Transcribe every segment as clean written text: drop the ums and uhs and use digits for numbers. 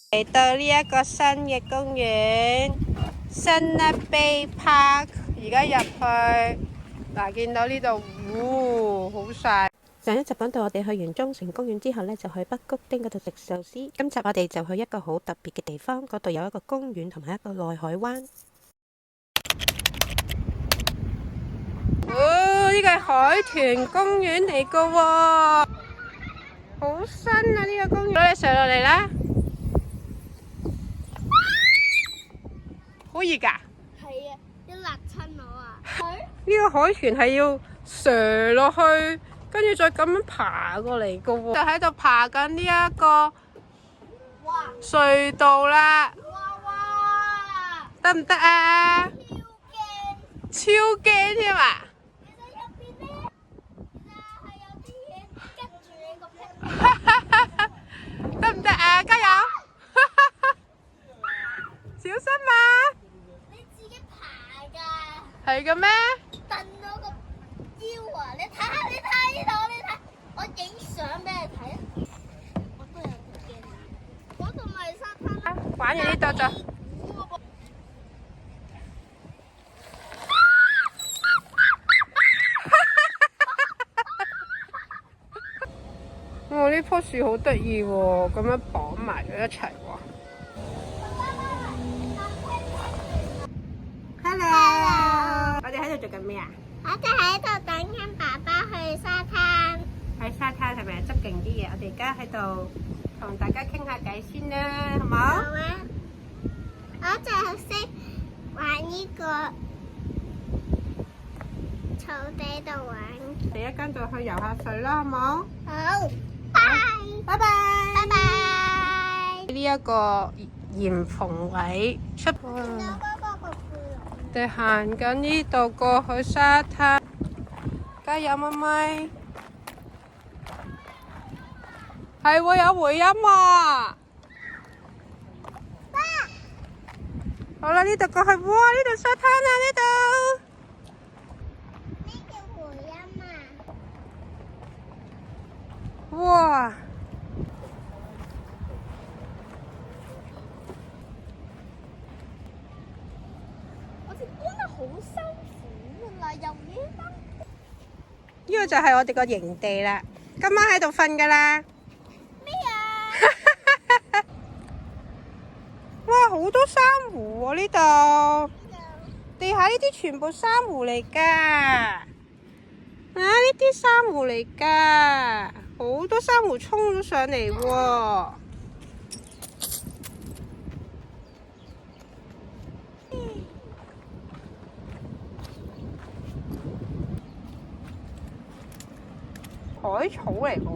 嚟到呢一個新嘅公園 Sunna Bay Park， 而家入去嗱，見到呢度，好晒。上一集講到我哋去完中城公園之後呢，就去北谷丁嗰度食壽司。今集我哋就去一個好特別嘅地方，嗰度有一個公園同埋一個內海灣。呢個係海豚公園嚟噶喎，好新啊！呢個公園，你上落嚟啦。好熱噶？係啊，一辣親我啊！呢個海豚係要上落去，跟住再咁樣爬過嚟噶喎，就喺度爬緊呢一個隧道啦。哇！得唔得啊？超驚添啊！其實入邊咧，係有啲嘢跟住你個屁。得唔得啊？加油！小心啊！你自己爬㗎。係嘅咩？蹬到個腰啊！你睇下，你睇呢度，你睇，我影相俾你睇啊！我都有啲驚。嗰度咪沙灘啦。玩完呢度就。呢棵樹好得意喎，咁樣綁埋咗一齊喎。Hello， 我哋喺度做緊咩啊？我哋喺度等緊爸爸去沙灘。喺沙灘係咪執勁啲嘢？我哋而家喺度同大家傾下偈先啦，好冇？好啊！我就識玩呢個草地度玩。第一間就去游下水啦，好冇？好。拜拜，拜拜。呢一個簷篷位出，我哋行緊呢度過去沙灘，加油咪咪，係會有回音喎。好啦，呢度過去，哇！呢度沙灘啊，呢度。咩叫回音啊？哇！我哋搬得好辛苦啦，又嘢燈。呢個就係我哋個營地啦，今晚喺度瞓噶啦。咩啊？哇，好多珊瑚喎呢度，地下呢啲全部珊瑚嚟噶，呢啲珊瑚嚟噶，好多珊瑚衝咗上嚟喎。海草嚟嘅喎，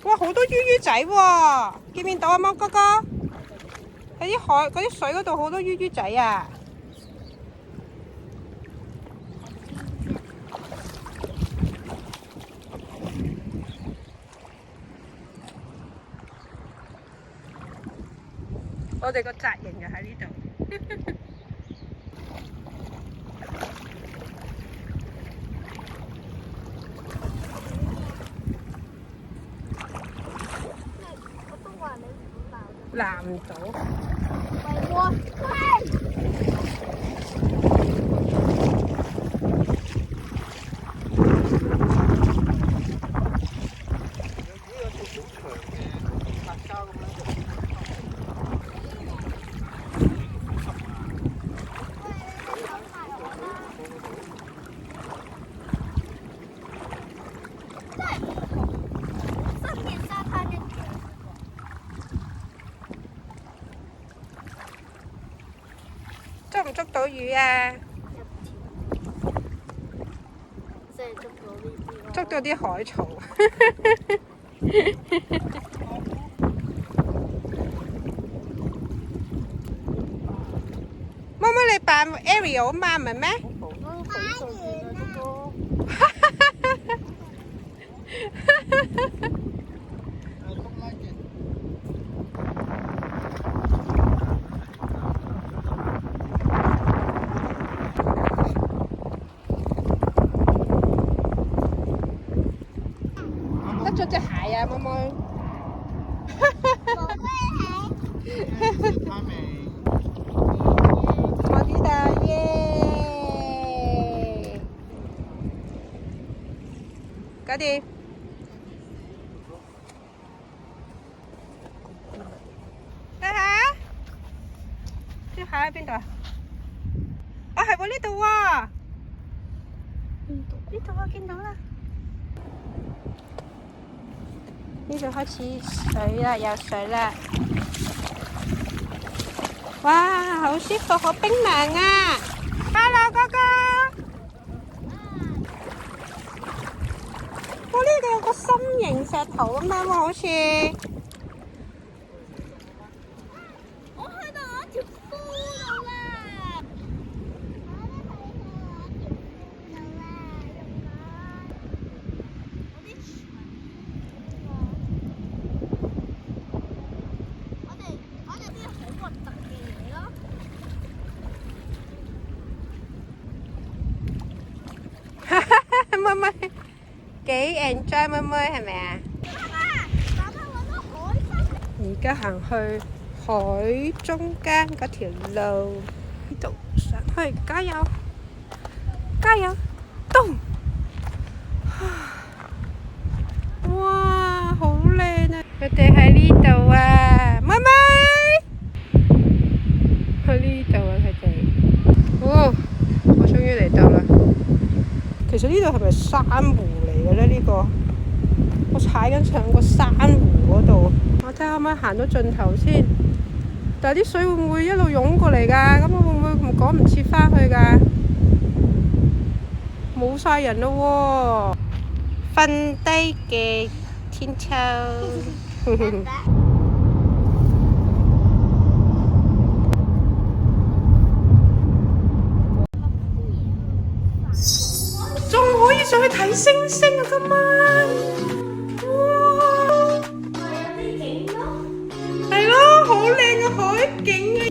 哇！好多魚魚仔喎，見唔見到啊，貓哥哥？喺啲海嗰啲水嗰度好多魚魚仔啊！我哋個紮營就喺呢度。南島。捉唔捉到魚啊？到啲海草。媽媽你扮 Ariel 嘛，唔係咩？得咗隻鞋啊，妹妹。我啲大耶！搞掂。睇下，隻鞋喺邊度啊？哦，係喎，呢度喎。呢度我見到啦。呢度開始水啦，有水啦！哇，好舒服，好冰涼啊 ！Hello， 哥哥。哇，呢度有個心形石頭咁樣喎，好似。我去到我條褲度啦！我哋啲好核突嘅嘢咯。妹妹幾 enjoy 妹妹係咪啊？爸爸揾到海參。而家行去海中間嗰條路，呢度上去，加油！加油！咚！哇，好靚啊！佢哋喺呢度啊，妹妹喺呢度啊，佢哋。哦，我終於嚟到啦！其實呢度係咪珊瑚嚟嘅咧？呢個我踩緊上個珊瑚嗰度，我睇下可唔可以行到盡頭先。但係啲水會唔會一路湧過嚟㗎？咁我會唔會趕唔切返去㗎？冇晒人咯喎！瞓低嘅天秋。仲可以上去睇星星啊！今晚，哇，係咯，好靚嘅海景啊！